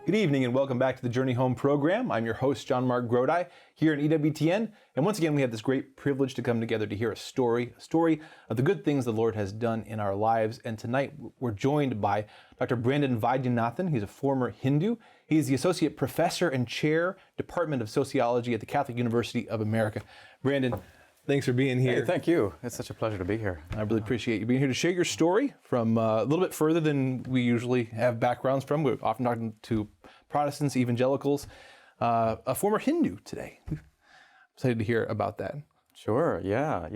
Good evening and welcome back to the Journey Home program. I'm your host, John Mark Grodi, here in EWTN. And once again, we have this great privilege to come together to hear a story of the good things the Lord has done in our lives. And tonight, we're joined by Dr. Brandon Vaidyanathan. He's a former Hindu. He's the Associate Professor and Chair, Department of Sociology at the Catholic University of America. Brandon, thanks for being here. Hey, thank you. It's such a pleasure to be here. I really appreciate you being here to share your story from a little bit further than we usually have backgrounds from. We're often talking to Protestants, evangelicals, a former Hindu today. Excited to hear about that. Sure, yeah.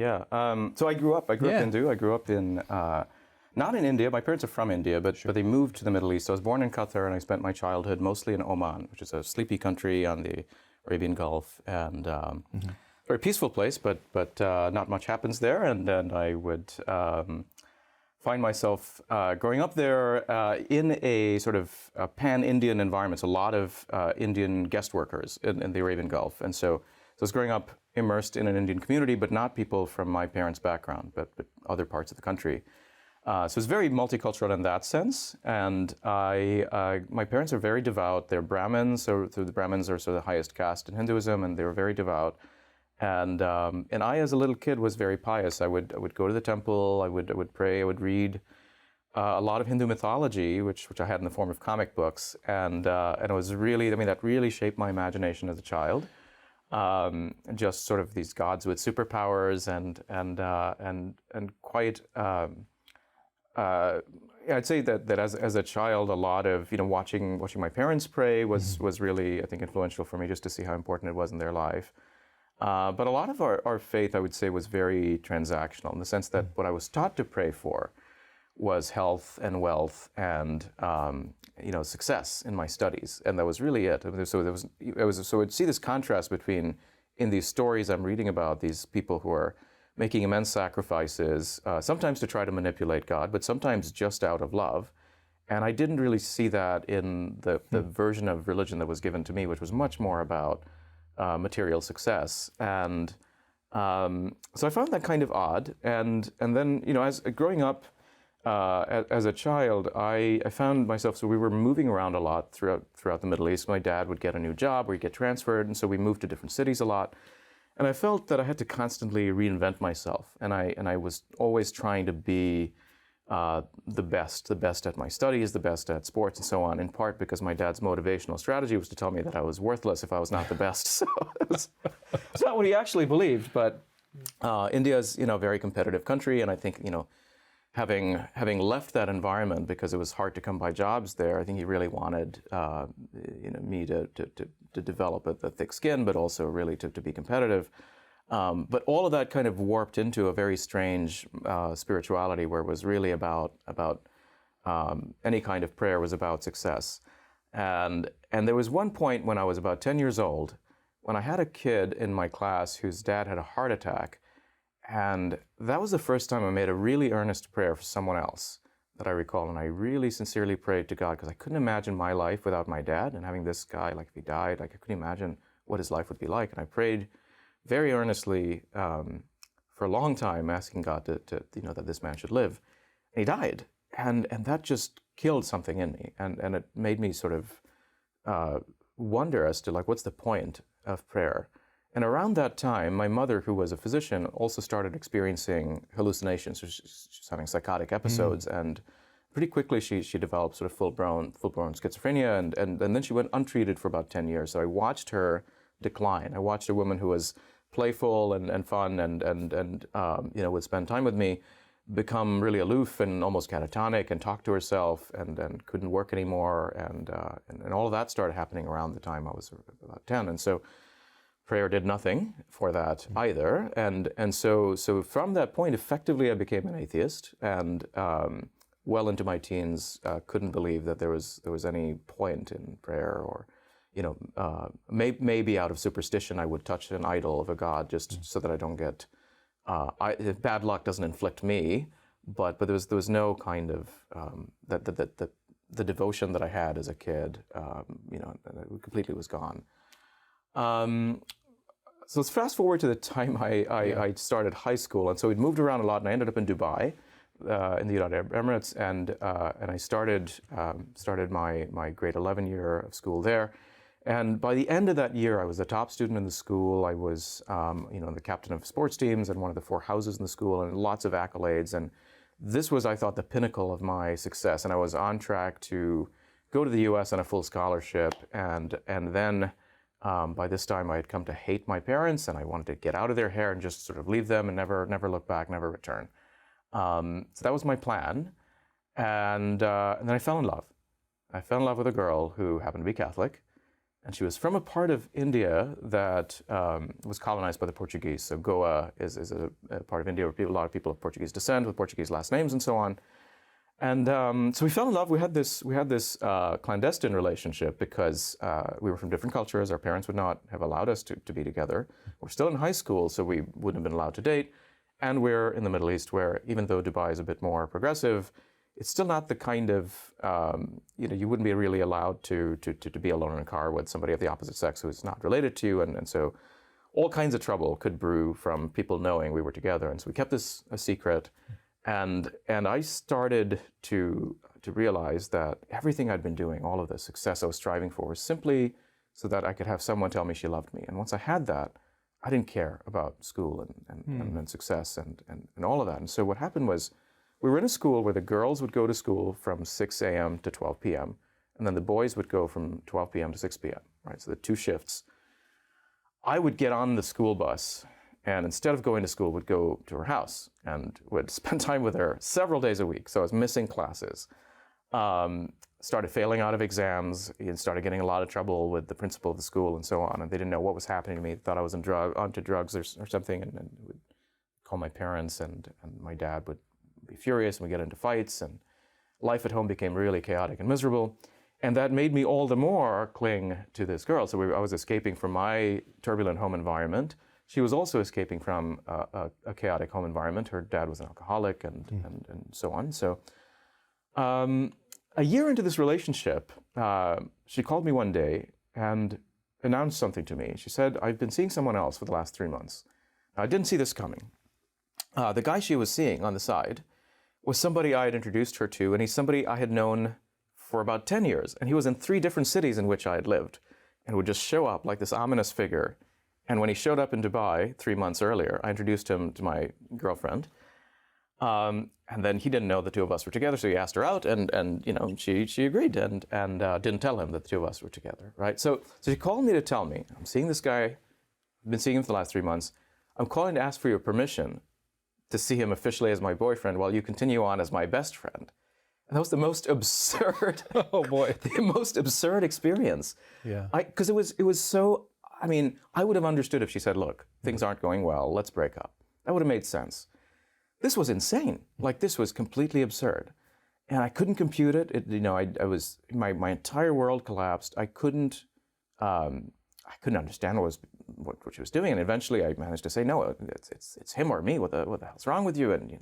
So I grew up Hindu. I grew up in, not in India. My parents are from India, but they moved to the Middle East. I was born in Qatar and I spent my childhood mostly in Oman, which is a sleepy country on the Arabian Gulf. And very peaceful place, but not much happens there. And I would find myself growing up there in a sort of pan-Indian environment. So a lot of Indian guest workers in the Arabian Gulf. And so I was growing up immersed in an Indian community, but not people from my parents' background, but other parts of the country. So it's very multicultural in that sense. And my parents are very devout. They're Brahmins, so the Brahmins are sort of the highest caste in Hinduism, and they were very devout. And I, as a little kid, was very pious. I would go to the temple. I would pray. I would read a lot of Hindu mythology, which I had in the form of comic books, and it was really, that really shaped my imagination as a child. Just sort of these gods with superpowers, and quite. I'd say that as a child, a lot of watching my parents pray was really, I think, influential for me, just to see how important it was in their life. But a lot of our faith, I would say, was very transactional in the sense that what I was taught to pray for was health and wealth and success in my studies, and that was really it. So I'd see this contrast between, in these stories I'm reading about, these people who are making immense sacrifices, sometimes to try to manipulate God, but sometimes just out of love. And I didn't really see that in the version of religion that was given to me, which was much more about material success. And so I found that kind of odd. And then, as growing up as a child, I found myself, so we were moving around a lot throughout the Middle East. My dad would get a new job or he'd get transferred, and so we moved to different cities a lot. And I felt that I had to constantly reinvent myself. And I was always trying to be the best at my studies, the best at sports, and so on, in part because my dad's motivational strategy was to tell me that I was worthless if I was not the best. So it's not what he actually believed, but India is, a very competitive country, and I think, having left that environment because it was hard to come by jobs there, I think he really wanted, me to develop a thick skin, but also really to be competitive. But all of that kind of warped into a very strange spirituality where it was really about any kind of prayer was about success. And there was one point when I was about 10 years old when I had a kid in my class whose dad had a heart attack. And that was the first time I made a really earnest prayer for someone else that I recall. And I really sincerely prayed to God because I couldn't imagine my life without my dad, and having this guy, like if he died, I couldn't imagine what his life would be like. And I prayed very earnestly for a long time, asking God to that this man should live. And he died, and that just killed something in me, and it made me sort of wonder as to what's the point of prayer. And around that time, my mother, who was a physician, also started experiencing hallucinations. So she was having psychotic episodes, and pretty quickly she developed sort of full-blown schizophrenia, and then she went untreated for about 10 years. So I watched her decline. I watched a woman who was playful and fun and would spend time with me become really aloof and almost catatonic and talk to herself and couldn't work anymore, and all of that started happening around the time I was about 10. And so prayer did nothing for that either. And so from that point, effectively I became an atheist, and well into my teens couldn't believe that there was any point in prayer, or maybe out of superstition, I would touch an idol of a god just so that I don't get bad luck doesn't inflict me. But there was no kind of the devotion that I had as a kid, it completely was gone. So let's fast forward to the time I started high school, and so we'd moved around a lot, and I ended up in Dubai, in the United Arab Emirates, and I started my grade 11 year of school there. And by the end of that year, I was the top student in the school. I was, the captain of sports teams and one of the 4 houses in the school, and lots of accolades. And this was, I thought, the pinnacle of my success. And I was on track to go to the U.S. on a full scholarship. And then by this time, I had come to hate my parents, and I wanted to get out of their hair and just sort of leave them and never look back, never return. So that was my plan. And then I fell in love. I fell in love with a girl who happened to be Catholic. And she was from a part of India that was colonized by the Portuguese. So Goa is a part of India where a lot of people of Portuguese descent with Portuguese last names and so on. And so we fell in love. We had this clandestine relationship because we were from different cultures. Our parents would not have allowed us to be together. We're still in high school, so we wouldn't have been allowed to date. And we're in the Middle East, where even though Dubai is a bit more progressive, it's still not the kind of, you wouldn't be really allowed to be alone in a car with somebody of the opposite sex who is not related to you. And so all kinds of trouble could brew from people knowing we were together. And so we kept this a secret. And I started to realize that everything I'd been doing, all of the success I was striving for, was simply so that I could have someone tell me she loved me. And once I had that, I didn't care about school and success and all of that. And so what happened was, we were in a school where the girls would go to school from 6 a.m. to 12 p.m. and then the boys would go from 12 p.m. to 6 p.m., right? So the 2 shifts. I would get on the school bus and instead of going to school, would go to her house and would spend time with her several days a week. So I was missing classes. Started failing out of exams and started getting a lot of trouble with the principal of the school and so on. And they didn't know what was happening to me. They thought I was onto drugs or something, and would call my parents, and my dad would be furious, and we get into fights, and life at home became really chaotic and miserable. And that made me all the more cling to this girl. So I was escaping from my turbulent home environment. She was also escaping from a chaotic home environment. Her dad was an alcoholic and so on. So a year into this relationship, she called me one day and announced something to me. She said, "I've been seeing someone else for the last 3 months." I didn't see this coming. The guy she was seeing on the side was somebody I had introduced her to, and he's somebody I had known for about 10 years. And he was in 3 different cities in which I had lived, and would just show up like this ominous figure. And when he showed up in Dubai 3 months earlier, I introduced him to my girlfriend. And then he didn't know the two of us were together, so he asked her out, and she agreed, and didn't tell him that the two of us were together, right? So he called me to tell me, "I'm seeing this guy, I've been seeing him for the last 3 months. I'm calling to ask for your permission to see him officially as my boyfriend while you continue on as my best friend." And that was the most absurd, oh boy, the most absurd experience. Yeah. Because it was so, I would have understood if she said, "Look, things aren't going well, let's break up." That would have made sense. This was insane. This was completely absurd. And I couldn't compute it. I was, my entire world collapsed. I couldn't understand what she was doing. And eventually I managed to say, "No, it's him or me. What the hell's wrong with you?" And,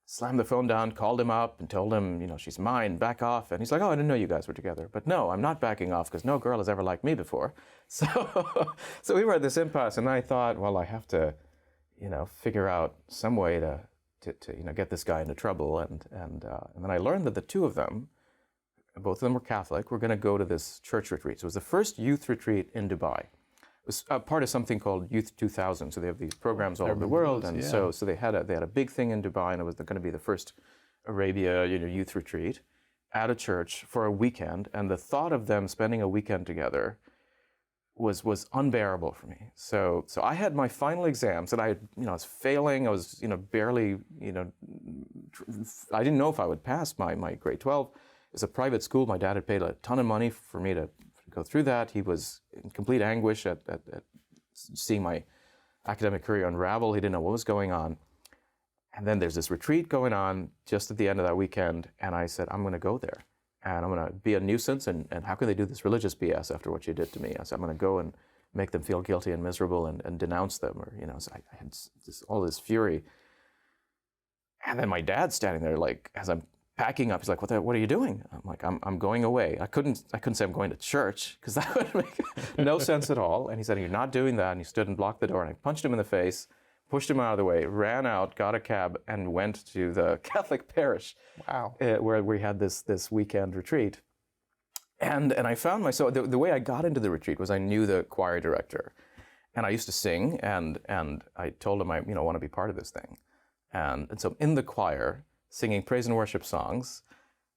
slammed the phone down, called him up and told him, "She's mine, back off." And he's like, "Oh, I didn't know you guys were together." But no, I'm not backing off because no girl has ever liked me before. So we were at this impasse, and I thought, well, I have to, figure out some way to get this guy into trouble. And then I learned that the two of them, both of them were Catholic, were going to go to this church retreat. So it was the first youth retreat in Dubai. It was part of something called Youth 2000. So they have these programs all over the world. And so they had a big thing in Dubai, and it was going to be the first Arabia youth retreat at a church for a weekend. And the thought of them spending a weekend together was unbearable for me. So I had my final exams, and I was failing. I was barely I didn't know if I would pass my grade 12. It's a private school. My dad had paid a ton of money for me to go through that. He was in complete anguish at seeing my academic career unravel. He didn't know what was going on. And then there's this retreat going on just at the end of that weekend, and I said, "I'm going to go there. And I'm going to be a nuisance, and how can they do this religious BS after what you did to me?" I said, "I'm going to go and make them feel guilty and miserable and denounce them." Or, so I had all this fury. And then my dad's standing there, as I'm packing up, he's like, what are you doing? I'm like, I'm going away. I couldn't say I'm going to church, because that would make no sense at all. And he said, "You're not doing that." And he stood and blocked the door, and I punched him in the face, pushed him out of the way, ran out, got a cab, and went to the Catholic parish. Wow. Where we had this weekend retreat. And I found myself, the way I got into the retreat was I knew the choir director. And I used to sing, and I told him I want to be part of this thing. And so in the choir, singing praise and worship songs,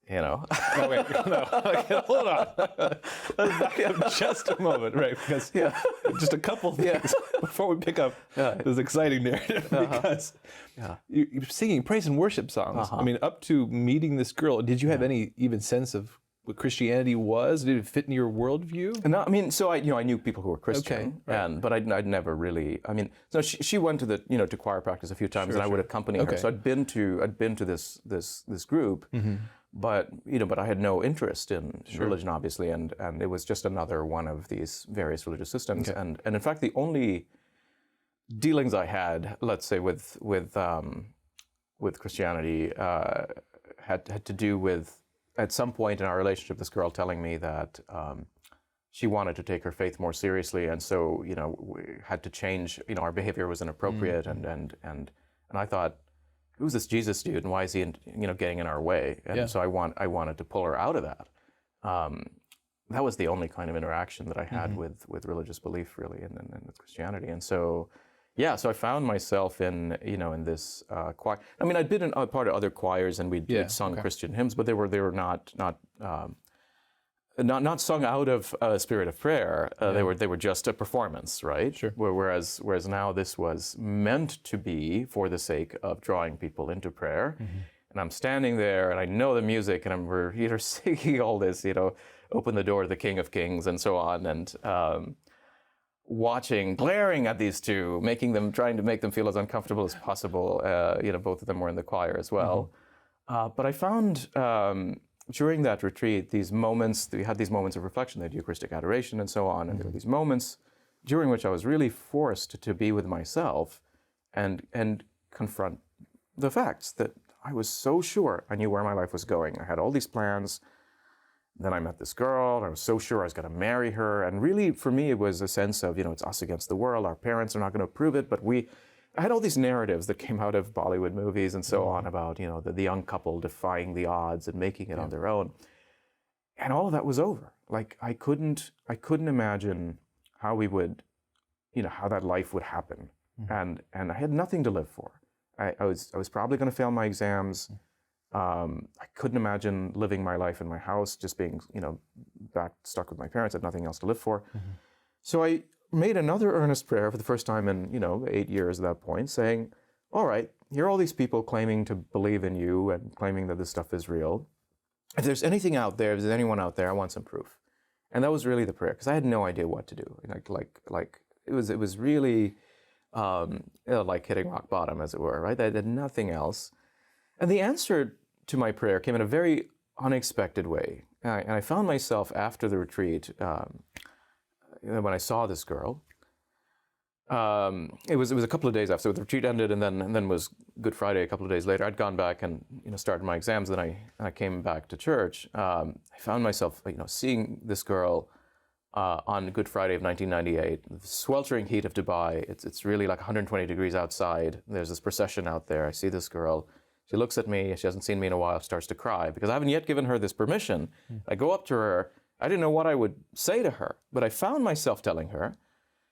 Oh, wait, no. Okay, hold on. Let's back up just a moment, right? Because just a couple things before we pick up this exciting narrative. Because you're singing praise and worship songs. I mean, up to meeting this girl, did you have any even sense of what Christianity was? Did it fit in your worldview? No, I mean, so I knew people who were Christian, Okay, right. but I'd never really. I mean, so she went to the to choir practice a few times, and I would accompany her. So I'd been to this group, but but I had no interest in religion, obviously, and it was just another one of these various religious systems. And in fact, the only dealings I had, let's say, with Christianity, had to do with, at some point in our relationship, this girl telling me that she wanted to take her faith more seriously, and so we had to change. Our behavior was inappropriate, and I thought, who's this Jesus dude, and why is he getting in our way? And so I wanted to pull her out of that. That was the only kind of interaction that I had with religious belief, really, and with Christianity. And so so I found myself in this choir. I mean, I'd been a part of other choirs, and we'd sung Christian hymns, but they were not sung out of a spirit of prayer. They were just a performance, right? Sure. Whereas now this was meant to be for the sake of drawing people into prayer. And I'm standing there, and I know the music, and we're singing all this, open the door to the King of Kings, and so on, and glaring at these two, trying to make them feel as uncomfortable as possible. Both of them were in the choir as well. But I found during that retreat, we had these moments of reflection, the Eucharistic adoration and so on, and there were these moments during which I was really forced to be with myself and confront the facts that I was so sure I knew where my life was going. I had all these plans. Then I met this girl, and I was so sure I was going to marry her. And really, for me, it was a sense of, it's us against the world. Our parents are not going to approve it, but I had all these narratives that came out of Bollywood movies and so on about, the young couple defying the odds and making it on their own. And all of that was over. Like, I couldn't imagine how we would, how that life would happen. And I had nothing to live for. I was probably going to fail my exams. I couldn't imagine living my life in my house, just being, stuck with my parents, had nothing else to live for. So I made another earnest prayer for the first time in, 8 years at that point, saying, all right, here are all these people claiming to believe in you and claiming that this stuff is real. If there's anything out there, if there's anyone out there, I want some proof. And that was really the prayer, because I had no idea what to do. Like it was really like hitting rock bottom, as it were, right? I did nothing else. And the answer to my prayer came in a very unexpected way. And I found myself after the retreat, when I saw this girl, it was a couple of days after the retreat ended, and then was Good Friday a couple of days later. I'd gone back and started my exams. Then I came back to church. I found myself seeing this girl on Good Friday of 1998, the sweltering heat of Dubai. It's really like 120 degrees outside. There's this procession out there. I see this girl. She looks at me. She hasn't seen me in a while. Starts to cry because I haven't yet given her this permission. I go up to her. I didn't know what I would say to her, but I found myself telling her,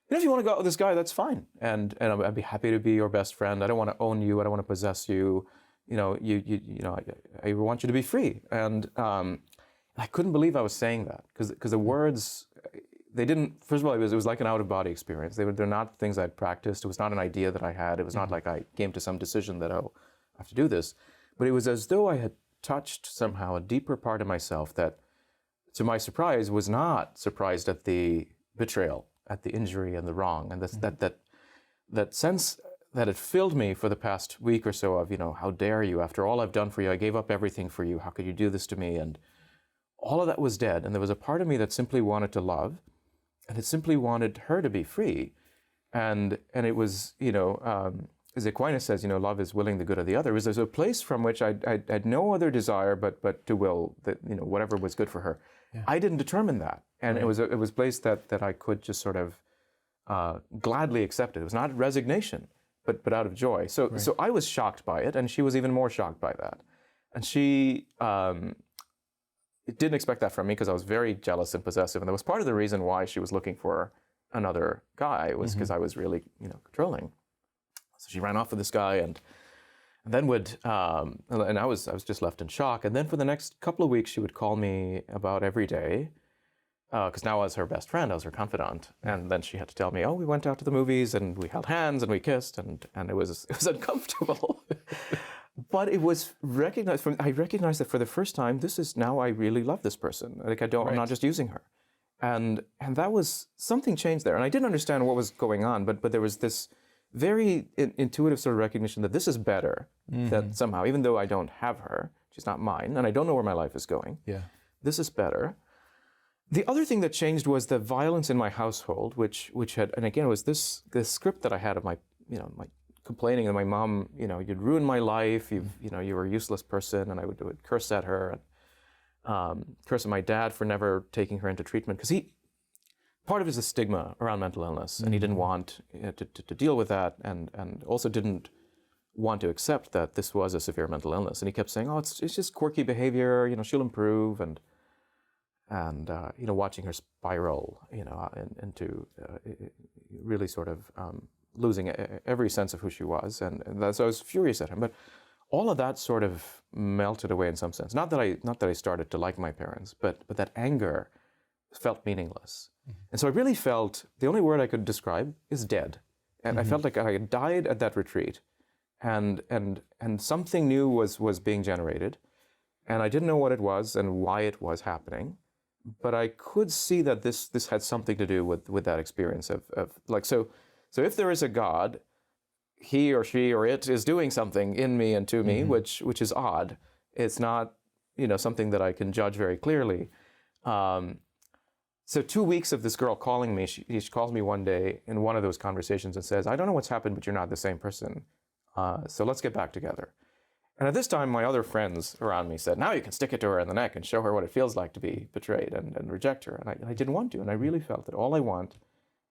if you want to go out with this guy, that's fine, and I'd be happy to be your best friend. I don't want to own you. I don't want to possess you. I want you to be free. And I couldn't believe I was saying that because the words, they didn't. First of all, it was like an out of body experience. They're not things I'd practiced. It was not an idea that I had. It was not like I came to some decision that I have to do this, but it was as though I had touched somehow a deeper part of myself that, to my surprise, was not surprised at the betrayal, at the injury and the wrong, and that sense that it filled me for the past week or so of, how dare you? After all I've done for you, I gave up everything for you. How could you do this to me? And all of that was dead, and there was a part of me that simply wanted to love, and it simply wanted her to be free, and it was, as Aquinas says, love is willing the good of the other. There's a place from which I had no other desire but to will that whatever was good for her. Yeah. I didn't determine that, and it was a place that I could just sort of gladly accept it. It was not resignation, but out of joy. So I was shocked by it, and she was even more shocked by that. And she didn't expect that from me because I was very jealous and possessive, and that was part of the reason why she was looking for another guy, was because I was really, controlling. So she ran off with this guy, and then and I was just left in shock. And then for the next couple of weeks, she would call me about every day, because now I was her best friend, I was her confidant. And then she had to tell me, oh, we went out to the movies, and we held hands, and we kissed, and it was uncomfortable. But it was recognized. I recognized that for the first time, now I really love this person. Like I'm not just using her, and that was something changed there. And I didn't understand what was going on, but there was this very intuitive sort of recognition that this is better. That somehow, even though I don't have her, she's not mine, and I don't know where my life is going. Yeah, this is better. The other thing that changed was the violence in my household, which had, and again, it was this script that I had of my complaining that my mom, you'd ruined my life, you were a useless person, and I would curse at her, and curse at my dad for never taking her into treatment, because part of it is a stigma around mental illness, and he didn't want to deal with that, and also didn't want to accept that this was a severe mental illness, and he kept saying, oh, it's just quirky behavior, she'll improve, and watching her spiral, into really sort of losing every sense of who she was, and so I was furious at him. But all of that sort of melted away in some sense. Not that I started to like my parents, but that anger felt meaningless, and so I really felt the only word I could describe is dead, and I felt like I had died at that retreat, and something new was being generated, and I didn't know what it was and why it was happening. But I could see that this had something to do with that experience of like, so if there is a God, he or she or it is doing something in me and to me, which is odd. It's not, something that I can judge very clearly. So 2 weeks of this girl calling me, she calls me one day in one of those conversations and says, I don't know what's happened, but you're not the same person. So let's get back together. And at this time, my other friends around me said, now you can stick it to her in the neck and show her what it feels like to be betrayed and reject her. And I didn't want to. And I really felt that all I want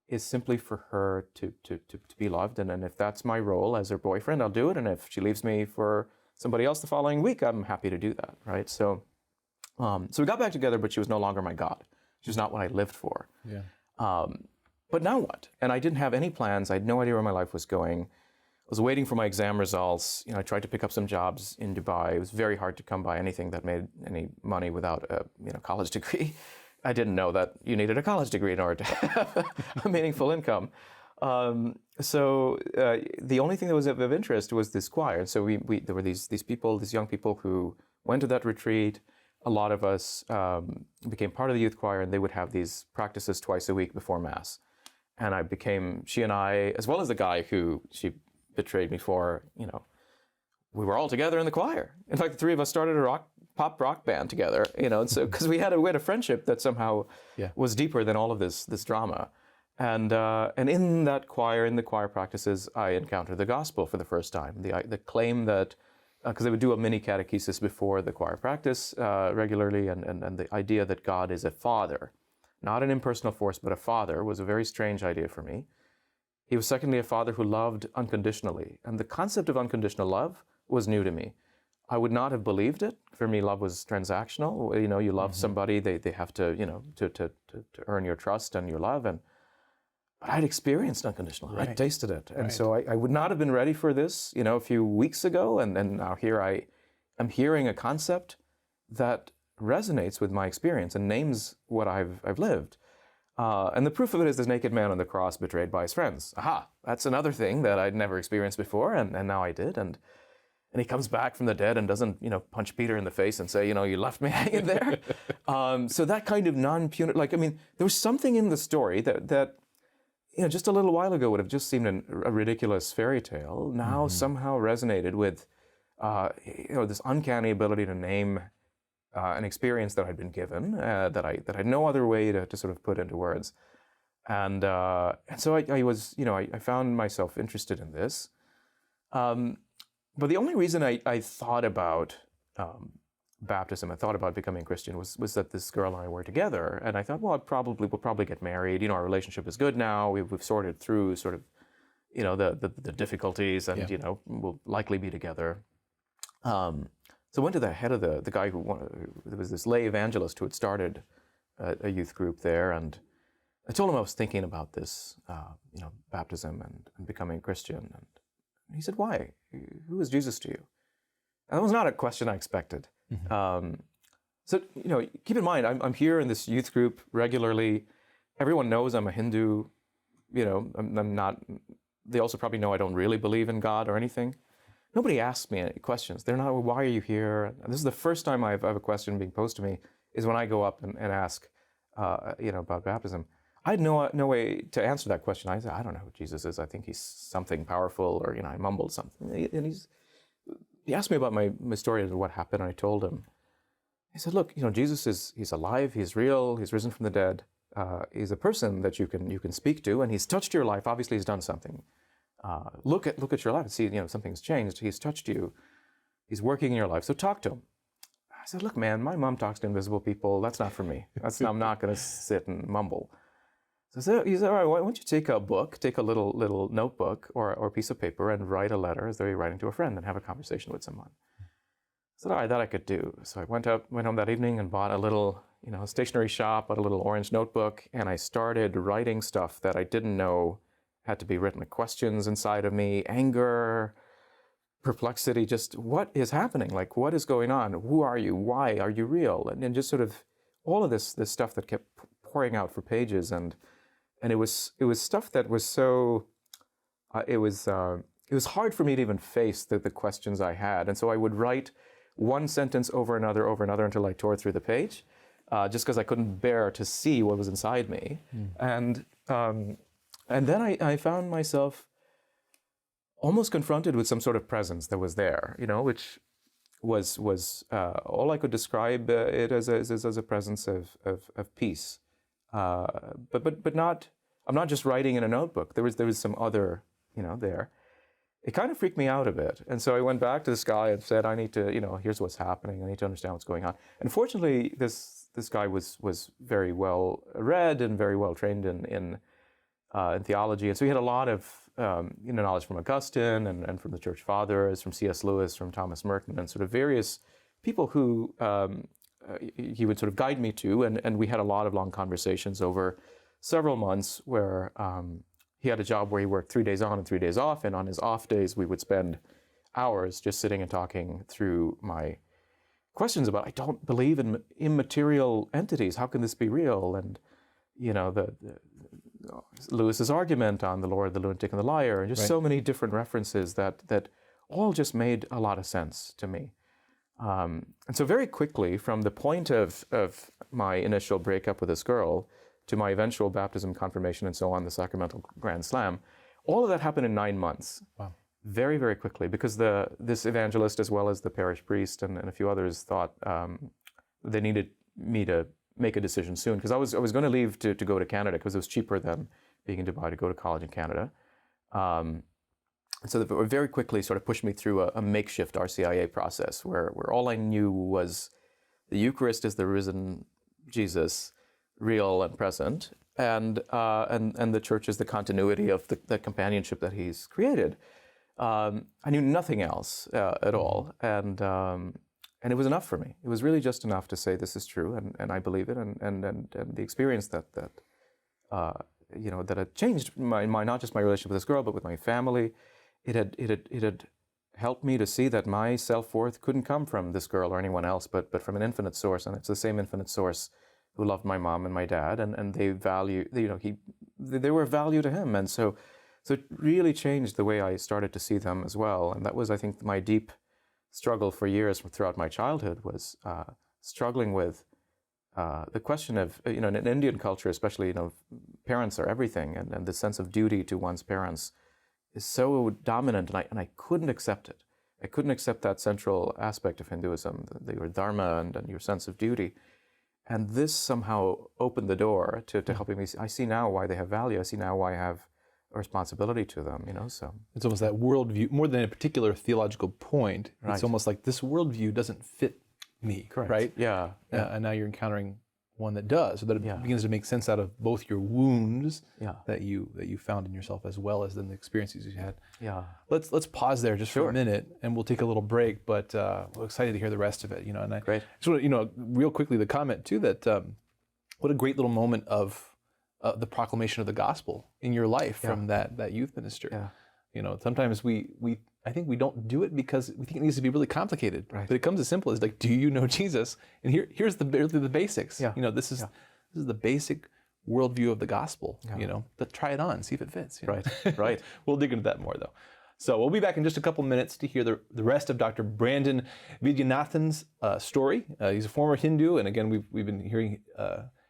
is simply for her to be loved. And if that's my role as her boyfriend, I'll do it. And if she leaves me for somebody else the following week, I'm happy to do that, right? So we got back together, but she was no longer my God. She was not what I lived for. Yeah. But now what? And I didn't have any plans. I had no idea where my life was going. I was waiting for my exam results. I tried to pick up some jobs in Dubai. It was very hard to come by anything that made any money without a college degree. I didn't know that you needed a college degree in order to have a meaningful income. So the only thing that was of interest was this choir. And so there were these young people who went to that retreat. A lot of us became part of the youth choir, and they would have these practices twice a week before Mass. And she and I, as well as the guy who she betrayed me for, we were all together in the choir. In fact, the three of us started a pop rock band together, and so because we had a friendship that somehow was deeper than all of this drama. And in that choir, in the choir practices, I encountered the gospel for the first time. The claim that, because they would do a mini catechesis before the choir practice regularly, and the idea that God is a father, not an impersonal force, but a father, was a very strange idea for me. He was secondly a father who loved unconditionally. And the concept of unconditional love was new to me. I would not have believed it. For me, love was transactional. You love somebody, they have to, to earn your trust and your love. But I'd experienced unconditional love. I tasted it. And so I would not have been ready for this, a few weeks ago. And now here I am hearing a concept that resonates with my experience and names what I've lived. And the proof of it is this naked man on the cross betrayed by his friends. Aha, that's another thing that I'd never experienced before, and now I did. And he comes back from the dead and doesn't, punch Peter in the face and say, you left me hanging there. So that kind of non-punitive, there was something in the story that just a little while ago would have just seemed a ridiculous fairy tale, now somehow resonated with, this uncanny ability to name an experience that I'd been given, that I had no other way to sort of put into words. And so I was, I found myself interested in this. But the only reason I thought about baptism, I thought about becoming a Christian, was that this girl and I were together. And I thought, well, we'll probably get married. Our relationship is good now. We've sorted through sort of, the difficulties, and we'll likely be together. So I went to the head of the guy there was this lay evangelist who had started a youth group there, and I told him I was thinking about this, baptism and becoming a Christian. And he said, "Why? Who is Jesus to you?" And that was not a question I expected. Mm-hmm. So keep in mind, I'm here in this youth group regularly. Everyone knows I'm a Hindu. I'm not. They also probably know I don't really believe in God or anything. Nobody asks me any questions. They're not, "Well, why are you here?" And this is the first time I have a question being posed to me, is when I go up and ask, about baptism. I had no way to answer that question. I said, "I don't know who Jesus is. I think he's something powerful," or I mumbled something. And he asked me about my story and what happened, and I told him. He said, "Look, Jesus he's alive. He's real. He's risen from the dead. He's a person that you can speak to, and he's touched your life. Obviously, he's done something. Look at your life and see, something's changed. He's touched you. He's working in your life. So talk to him." I said, "Look, man, my mom talks to invisible people. That's not for me. I'm not going to sit and mumble." So he said, "All right, why don't you take a little notebook or a piece of paper and write a letter as though you're writing to a friend and have a conversation with someone." I said, "All right, that I could do." So I went home that evening and bought a little, stationery shop, bought a little orange notebook, and I started writing stuff that I didn't know had to be written. Questions inside of me, anger, perplexity, just what is happening? Like, what is going on? Who are you? Why are you real? And just sort of all of this stuff that kept pouring out for pages, and it was stuff that was so it was hard for me to even face the questions I had, and so I would write one sentence over another until I tore through the page, just because I couldn't bear to see what was inside me, and then I found myself almost confronted with some sort of presence that was there, which was all I could describe it as a presence of peace, but not. I'm not just writing in a notebook. There was some other, there. It kind of freaked me out a bit, and so I went back to this guy and said, "I need to, here's what's happening. I need to understand what's going on." And fortunately, this guy was very well read and very well trained in theology, and so he had a lot of knowledge from Augustine and from the Church Fathers, from C.S. Lewis, from Thomas Merton, and sort of various people who he would sort of guide me to, and we had a lot of long conversations over several months where he had a job where he worked 3 days on and 3 days off, and on his off days we would spend hours just sitting and talking through my questions about, I don't believe in immaterial entities. How can this be real? And the Lewis's argument on the Lord, the lunatic, and the liar, and just so many different references that all just made a lot of sense to me. And so very quickly, from the point of my initial breakup with this girl to my eventual baptism, confirmation, and so on, the sacramental Grand Slam, all of that happened in 9 months. Wow. Very, very quickly, because this evangelist, as well as the parish priest and a few others, thought they needed me to make a decision soon, because I was going to leave to go to Canada, because it was cheaper than being in Dubai to go to college in Canada. So they very quickly sort of pushed me through a makeshift RCIA process where all I knew was the Eucharist is the risen Jesus, real and present, and the church is the continuity of the companionship that he's created. I knew nothing else at all, and it was enough for me. It was really just enough to say this is true, and I believe it, and the experience that had changed my not just my relationship with this girl, but with my family. It had helped me to see that my self-worth couldn't come from this girl or anyone else, but from an infinite source, and it's the same infinite source who loved my mom and my dad, and they value, they were of value to him, and so it really changed the way I started to see them as well. And that was, I think, my deep struggle for years throughout my childhood, was struggling with the question of, in an Indian culture especially, parents are everything, and the sense of duty to one's parents is so dominant, and I couldn't accept it. I couldn't accept that central aspect of Hinduism, your dharma and your sense of duty. And this somehow opened the door to helping me. I see now why they have value. I see now why I have a responsibility to them, so. It's almost that worldview, more than a particular theological point, it's almost like this worldview doesn't fit me, correct. Right? Yeah. And now you're encountering one that does, so that it begins to make sense out of both your wounds that you found in yourself, as well as then the experiences you had. Yeah. Let's pause there just for a minute, and we'll take a little break. But we're excited to hear the rest of it. And I Great. just want to, real quickly, the comment too that what a great little moment of the proclamation of the gospel in your life from that youth minister. Yeah. Sometimes I think we don't do it because we think it needs to be really complicated. Right. But it comes as simple as like, do you know Jesus? And here's the basics. Yeah. This is the basic worldview of the gospel. But try it on, see if it fits. Right. Right. We'll dig into that more though. So we'll be back in just a couple minutes to hear the rest of Dr. Brandon Vaidyanathan's story. He's a former Hindu, and again, we've been hearing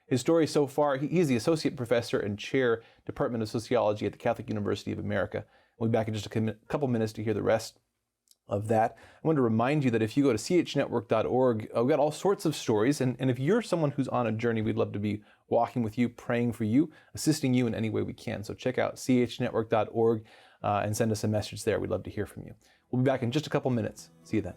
his story so far. He's the associate professor and chair, Department of Sociology at the Catholic University of America. We'll be back in just a couple minutes to hear the rest of that. I want to remind you that if you go to chnetwork.org, we've got all sorts of stories. And if you're someone who's on a journey, we'd love to be walking with you, praying for you, assisting you in any way we can. So check out chnetwork.org and send us a message there. We'd love to hear from you. We'll be back in just a couple minutes. See you then.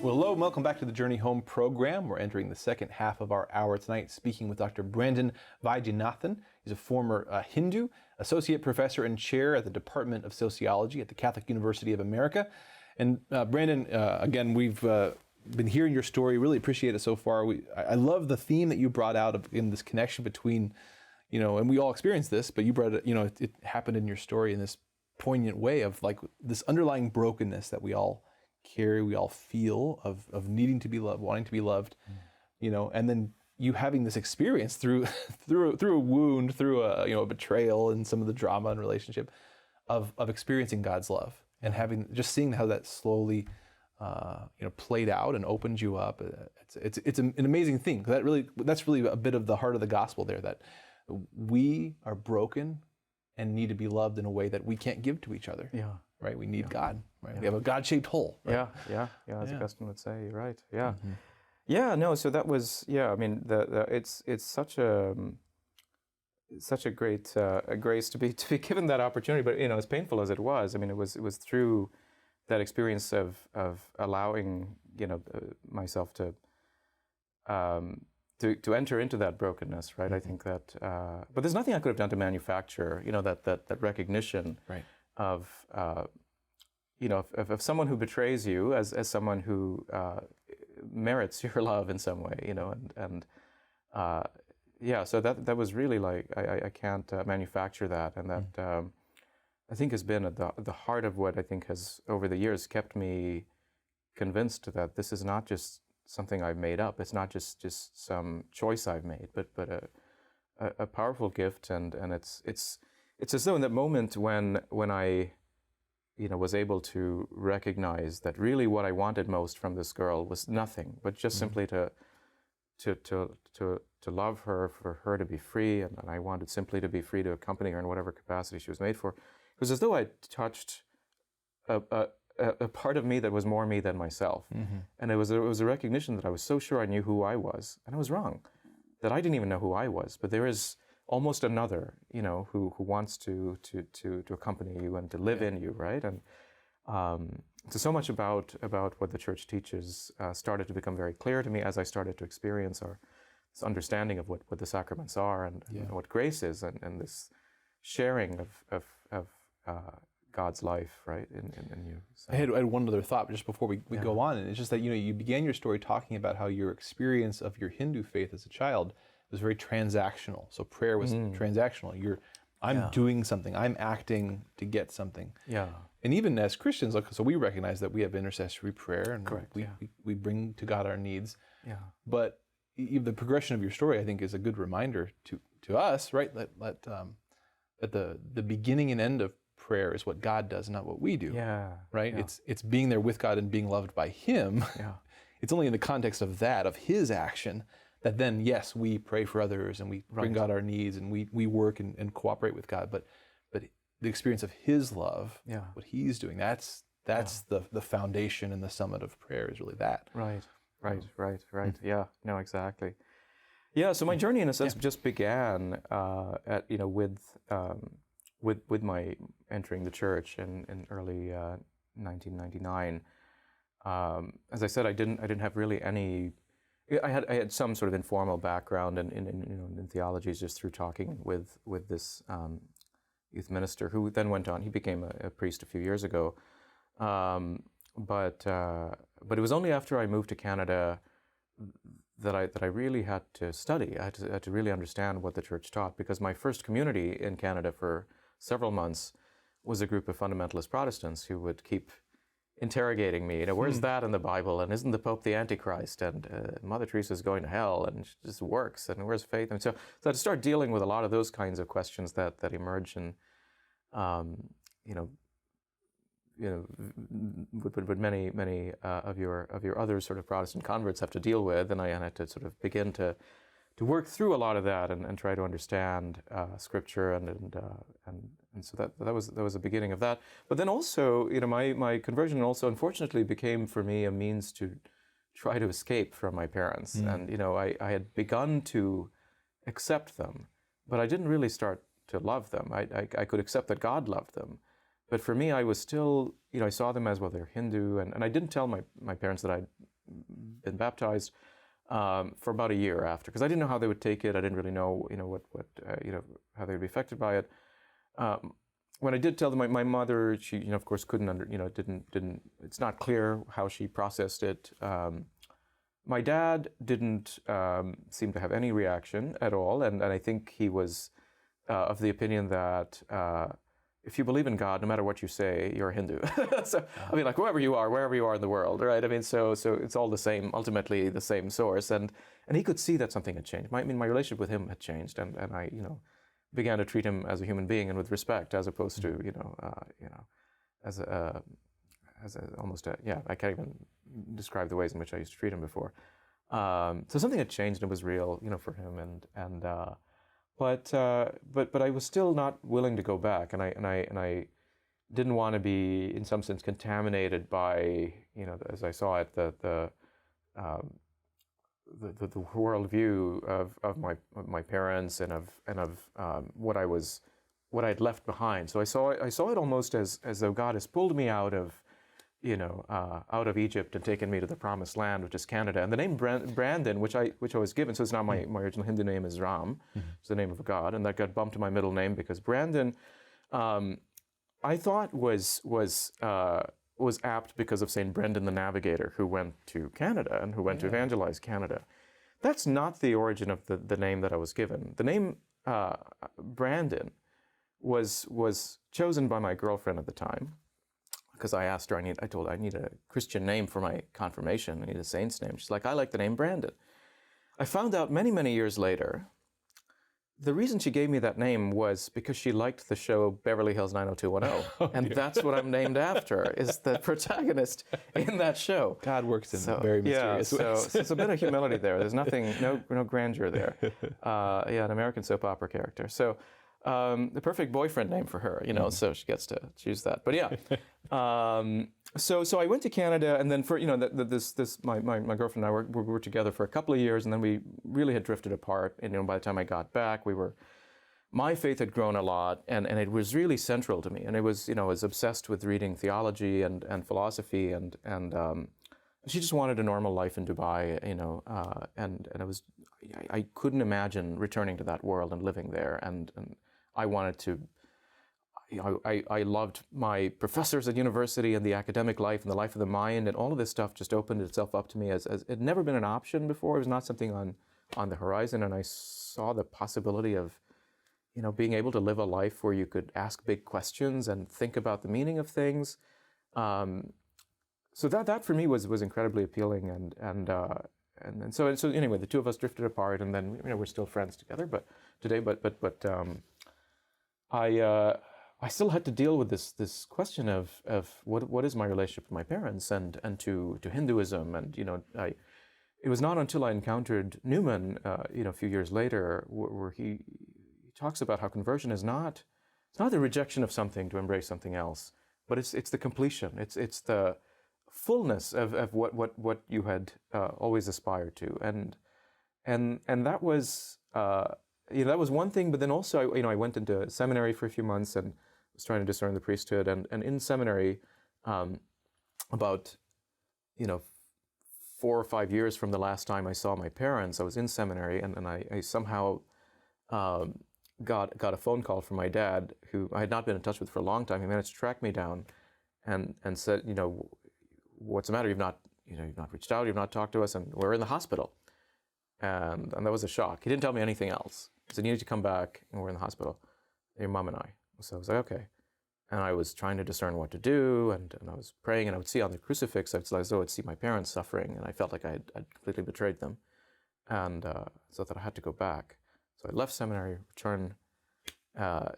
Well, hello and welcome back to the Journey Home program. We're entering the second half of our hour tonight, speaking with Dr. Brandon Vaidyanathan. He's a former Hindu, associate professor and chair at the Department of Sociology at the Catholic University of America. And Brandon, again, we've been hearing your story. Really appreciate it so far. I love the theme that you brought out in this connection between, and we all experienced this, but you brought it, it happened in your story in this poignant way of like this underlying brokenness that we all carry, we all feel of needing to be loved, wanting to be loved, and then you having this experience through a wound, through a betrayal and some of the drama and relationship of experiencing God's love and just seeing how that slowly played out and opened you up. It's an amazing thing. That's really a bit of the heart of the gospel there, that we are broken and need to be loved in a way that we can't give to each other. Yeah. Right? We need God. Right? We have a God-shaped hole. Right? Yeah. As Augustine would say, you're right. Yeah. Mm-hmm. Yeah. No. So that was. Yeah. I mean, it's such a great grace to be given that opportunity. But as painful as it was, I mean, it was through that experience of allowing myself to enter into that brokenness. Right. Mm-hmm. I think that. But there's nothing I could have done to manufacture. That recognition. Right. Of someone who betrays you as someone who merits your love in some way, so that was really like I can't manufacture that, and that I think has been at the heart of what I think has over the years kept me convinced that this is not just something I've made up. It's not just some choice I've made, but a powerful gift, and it's as though in that moment when I, was able to recognize that really what I wanted most from this girl was nothing, but just simply to love her, for her to be free, and I wanted simply to be free to accompany her in whatever capacity she was made for. It was as though I touched a part of me that was more me than myself, and it was a recognition that I was so sure I knew who I was, and I was wrong, that I didn't even know who I was, but there is almost another, who wants to accompany you and to live in you, right? And so much about what the church teaches started to become very clear to me as I started to experience this understanding of what the sacraments are and what grace is, and this sharing of God's life, right, in you. So. I had one other thought just before we go on, and it's just that you began your story talking about how your experience of your Hindu faith as a child was very transactional. So prayer was transactional. I'm doing something. I'm acting to get something. Yeah. And even as Christians, so we recognize that we have intercessory prayer, and we bring to God our needs. Yeah. But the progression of your story, I think, is a good reminder to us, right? That the beginning and end of prayer is what God does, not what we do. Yeah. Right. Yeah. It's being there with God and being loved by Him. Yeah. It's only in the context of His action, that then, yes, we pray for others and we bring God our needs and we work and cooperate with God. But the experience of His love, Yeah. what He's doing. That's the foundation and the summit of prayer is really that. Right. Yeah. No, exactly. Yeah. So my journey, in a sense, just began with my entering the church in early 1999. As I said, I didn't have really any. I had some sort of informal background in theology, just through talking with this youth minister, who then went on. He became a priest a few years ago, but it was only after I moved to Canada that I really had to study. I had to really understand what the church taught, because my first community in Canada for several months was a group of fundamentalist Protestants who would keep interrogating me. Where's that in the Bible? And isn't the Pope the Antichrist? And Mother Teresa's going to hell, and she just works. And where's faith? And so I had to start dealing with a lot of those kinds of questions that emerge, and what many of your other sort of Protestant converts have to deal with. And I had to sort of begin to work through a lot of that and try to understand Scripture, and so that was the beginning of that. But then also, my conversion also, unfortunately, became for me a means to try to escape from my parents. And I had begun to accept them, but I didn't really start to love them. I could accept that God loved them, but for me, I was still, I saw them as, well, they're Hindu, and I didn't tell my parents that I'd been baptized for about a year after, because I didn't know how they would take it. I didn't really know, how they would be affected by it. When I did tell them, my mother, she, of course, didn't. It's not clear how she processed it. My dad didn't seem to have any reaction at all, and I think he was of the opinion that if you believe in God, no matter what you say, you're a Hindu. So, I mean, like, wherever you are in the world, right? I mean, so it's all the same, ultimately the same source. And he could see that something had changed. My relationship with him had changed, and I, began to treat him as a human being and with respect, as opposed to, as almost I can't even describe the ways in which I used to treat him before. So something had changed, and it was real, for him, But I was still not willing to go back, and I didn't want to be, in some sense, contaminated by, as I saw it, the worldview of my parents and of what I'd left behind. So I saw it almost as though God has pulled me out of Egypt and taken me to the promised land, which is Canada. And the name Brandon, which I was given, so it's not my original Hindu name is Ram, it's the name of God, and that got bumped to my middle name because Brandon, I thought was apt because of Saint Brendan the Navigator, who went to Canada and who went to evangelize Canada. That's not the origin of the name that I was given. The name Brandon was chosen by my girlfriend at the time, because I asked her, I told her I need a Christian name for my confirmation. I need a saint's name. She's like, I like the name Brandon. I found out many, many years later, the reason she gave me that name was because she liked the show Beverly Hills 90210. And that's what I'm named after, is the protagonist in that show. God works in very mysterious ways. So it's a bit of humility there. There's nothing, no grandeur there. An American soap opera character. So the perfect boyfriend name for her, so she gets to choose that. But yeah, so I went to Canada, and then for my girlfriend and I were together for a couple of years, and then we really had drifted apart. And by the time I got back, my faith had grown a lot, and it was really central to me. And it was, I was obsessed with reading theology and philosophy, and she just wanted a normal life in Dubai, and I couldn't imagine returning to that world and living there, and I wanted to. I loved my professors at university and the academic life and the life of the mind, and all of this stuff just opened itself up to me as it had never been an option before. It was not something on the horizon, and I saw the possibility of, being able to live a life where you could ask big questions and think about the meaning of things. So that for me was incredibly appealing, and so anyway, the two of us drifted apart, and then we're still friends together, but today, I still had to deal with this question of what is my relationship with my parents and to Hinduism, and it was not until I encountered Newman a few years later where he talks about how conversion is not it's not the rejection of something to embrace something else, but it's the completion. It's the fullness of what you had always aspired to, and that was that was one thing. But then also, I went into seminary for a few months and was trying to discern the priesthood. And in seminary, about 4 or 5 years from the last time I saw my parents, I was in seminary, and I somehow got a phone call from my dad, who I had not been in touch with for a long time. He managed to track me down and said, what's the matter? You've not reached out, you've not talked to us, and we're in the hospital. And that was a shock. He didn't tell me anything else. He said, you need to come back, and we're in the hospital, your mom and I. So I was like, okay. And I was trying to discern what to do, and I was praying, and I would see on the crucifix, it's as though I would see my parents suffering, and I felt like I'd completely betrayed them. And so that I had to go back. So I left seminary, returned, and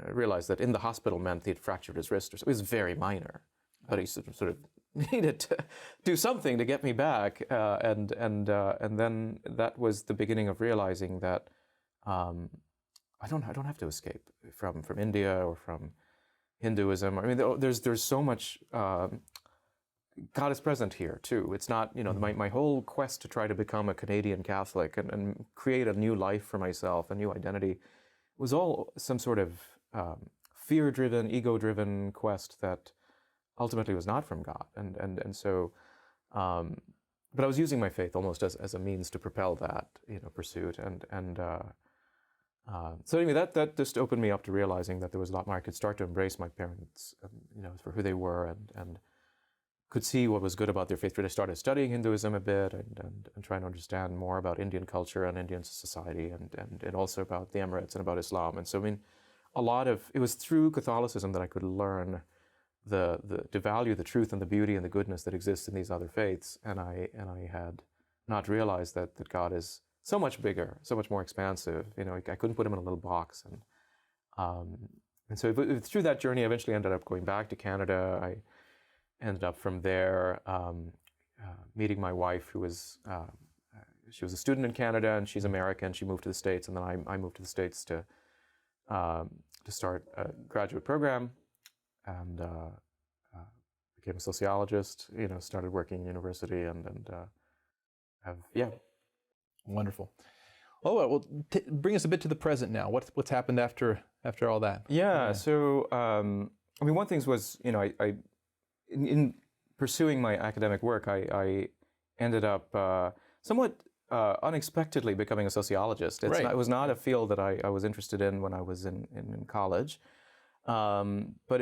I realized that in the hospital meant he had fractured his wrist. It was very minor, but he sort of needed to do something to get me back. And then that was the beginning of realizing that I don't have to escape from India or from Hinduism. I mean, there's so much. God is present here too. It's not, my whole quest to try to become a Canadian Catholic and create a new life for myself, a new identity, was all some sort of fear-driven, ego-driven quest that ultimately was not from God. And so, but I was using my faith almost as a means to propel that, pursuit. So anyway, that just opened me up to realizing that there was a lot more I could start to embrace my parents, for who they were, and could see what was good about their faith. I started studying Hinduism a bit and trying to understand more about Indian culture and Indian society and also about the Emirates and about Islam. And so, I mean, it was through Catholicism that I could learn to value the truth and the beauty and the goodness that exists in these other faiths. And I had not realized that God is so much bigger, so much more expansive. I couldn't put him in a little box. And so through that journey, I eventually ended up going back to Canada. I ended up from there meeting my wife, who was she was a student in Canada, and she's American. She moved to the States, and then I moved to the States to start a graduate program, and became a sociologist. Started working in university, and Wonderful. Oh well, bring us a bit to the present now. What's happened after all that? Yeah. So one thing was, in pursuing my academic work, I ended up somewhat unexpectedly becoming a sociologist. It was not a field that I was interested in when I was in college. But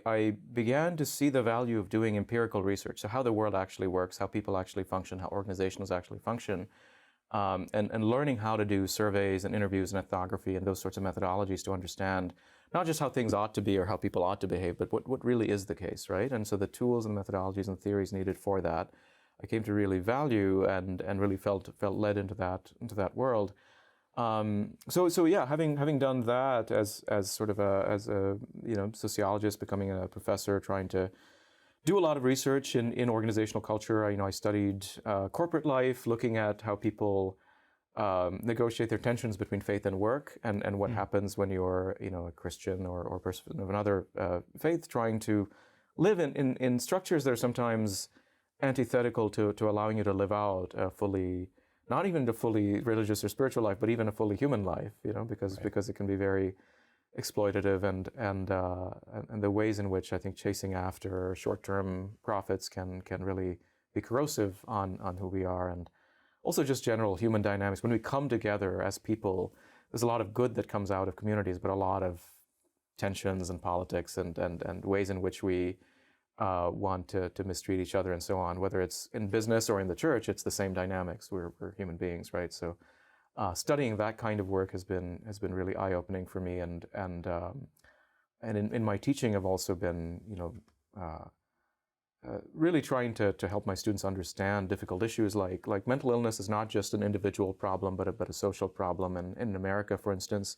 I began to see the value of doing empirical research, so how the world actually works, how people actually function, how organizations actually function, and learning how to do surveys and interviews and ethnography and those sorts of methodologies to understand not just how things ought to be or how people ought to behave, but what really is the case, right? And so the tools and methodologies and theories needed for that, I came to really value and really felt led into that world. So yeah, having done that as sort of as a sociologist, becoming a professor, trying to do a lot of research in organizational culture. I studied corporate life, looking at how people negotiate their tensions between faith and work, and what happens when you're a Christian or person of another faith, trying to live in structures that are sometimes antithetical to allowing you to live out a fully, not even a fully religious or spiritual life, but even a fully human life, because it can be very exploitative, and the ways in which I think chasing after short-term profits can really be corrosive on who we are, and also just general human dynamics. When we come together as people, there's a lot of good that comes out of communities, but a lot of tensions and politics and ways in which we want to mistreat each other and so on. Whether it's in business or in the church, it's the same dynamics. We're human beings, right? So studying that kind of work has been really eye-opening for me, and in my teaching, I've also been really trying to help my students understand difficult issues like mental illness is not just an individual problem, but a social problem. And in America, for instance,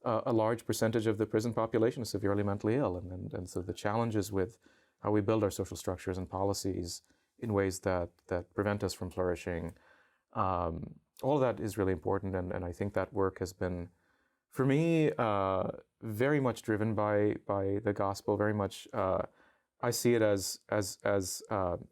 a large percentage of the prison population is severely mentally ill, and so the challenges with how we build our social structures and policies in ways that prevent us from flourishing. All of that is really important, and I think that work has been For me, very much driven by the gospel. Very much, I see it as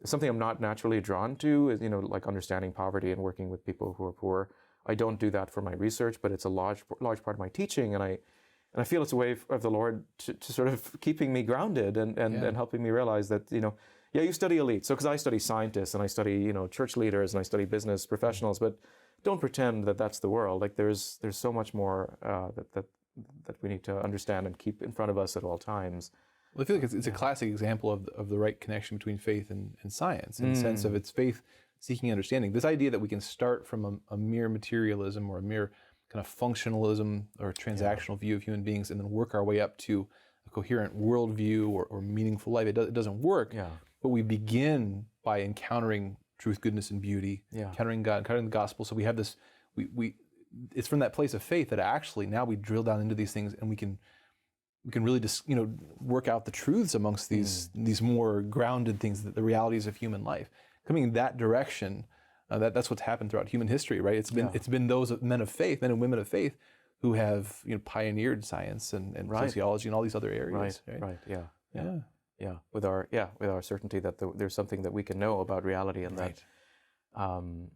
something I'm not naturally drawn to. Like understanding poverty and working with people who are poor. I don't do that for my research, but it's a large part of my teaching, and I feel it's a way of the Lord to sort of keeping me grounded and helping me realize that you study elite. So because I study scientists and I study church leaders and I study business professionals, but don't pretend that that's the world. Like there's so much more that we need to understand and keep in front of us at all times. Well, I feel like it's a classic example of the right connection between faith and science, in the sense of it's faith seeking understanding. This idea that we can start from a mere materialism or a mere kind of functionalism or transactional view of human beings and then work our way up to a coherent worldview or meaningful life. It doesn't work. Yeah. But we begin by encountering truth, goodness, and beauty, encountering God, encountering the gospel. So we have this, it's from that place of faith that actually now we drill down into these things and we can really just, work out the truths amongst these more grounded things, the realities of human life. Coming in that direction, that's what's happened throughout human history, right? It's been those men of faith, men and women of faith, who have pioneered science and sociology and all these other areas. Right. Yeah. With our certainty that there's something that we can know about reality, and that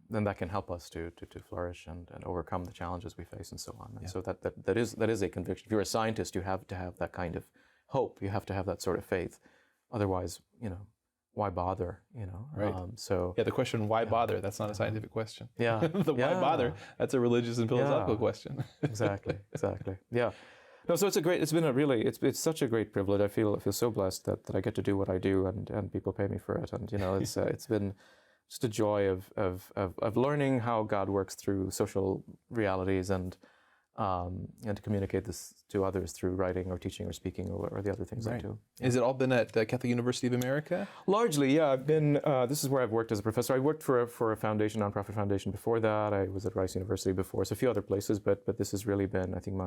then that can help us to flourish and overcome the challenges we face and so on. And so that is a conviction. If you're a scientist, you have to have that kind of hope. You have to have that sort of faith. Otherwise, why bother? Right. The question, why bother? That's not a scientific question. Yeah. Why bother? That's a religious and philosophical question. Exactly. Yeah. No, so it's such a great privilege. I feel so blessed that I get to do what I do, and people pay me for it. And it's been just a joy of learning how God works through social realities and to communicate this to others through writing or teaching or speaking or the other things I do. Has it all been at Catholic University of America? Largely, yeah. I've been. This is where I've worked as a professor. I worked for a nonprofit foundation before that. I was at Rice University before, so a few other places. But this has really been, I think,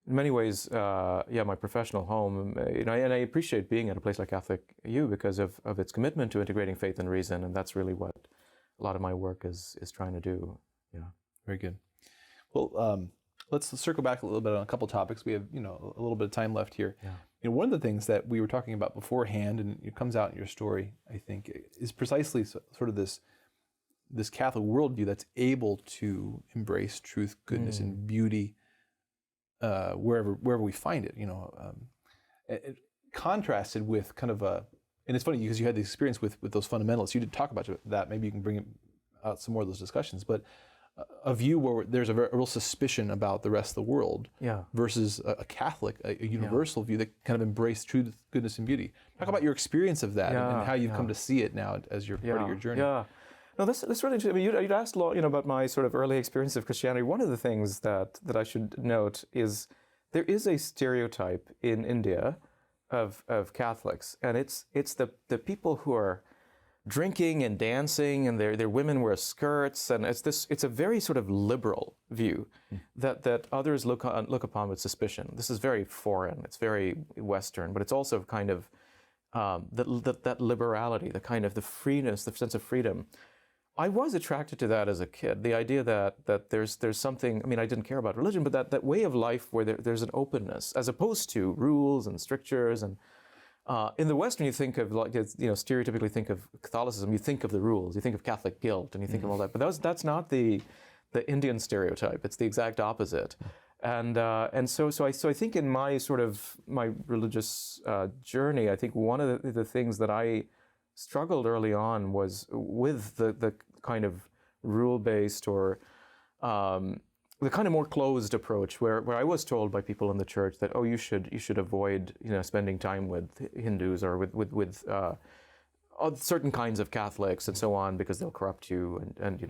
in many ways, my professional home. And I appreciate being at a place like Catholic U because of its commitment to integrating faith and reason, and that's really what a lot of my work is trying to do. Yeah. Very good. Well, let's circle back a little bit on a couple topics. We have a little bit of time left here. Yeah. One of the things that we were talking about beforehand, and it comes out in your story, I think, is precisely sort of this Catholic worldview that's able to embrace truth, goodness, and beauty. Wherever we find it, it contrasted with kind of and it's funny because you had the experience with those fundamentalists. You did talk about that. Maybe you can bring out some more of those discussions. But a view where there's a real suspicion about the rest of the world, versus a Catholic, a universal view that kind of embraced truth, goodness, and beauty. Talk about your experience of that and how you've come to see it now as part of your journey. Yeah. No, that's really interesting. I mean, you'd asked a lot, about my sort of early experience of Christianity. One of the things that I should note is there is a stereotype in India of Catholics, and it's the people who are drinking and dancing, and their women wear skirts, and it's a very sort of liberal view that others look upon with suspicion. This is very foreign. It's very Western, but it's also kind of that liberality, the kind of the freeness, the sense of freedom. I was attracted to that as a kid, the idea that there's something, I mean, I didn't care about religion, but that way of life where there's an openness, as opposed to rules and strictures. And in the West, when you think of, stereotypically think of Catholicism, you think of the rules, you think of Catholic guilt, and you think of all that. But that's not the Indian stereotype. It's the exact opposite. And so I think in my my religious journey, I think one of the things that I struggled early on was with the kind of rule-based or the kind of more closed approach where I was told by people in the church that, you should avoid spending time with Hindus or with certain kinds of Catholics and so on because they'll corrupt you and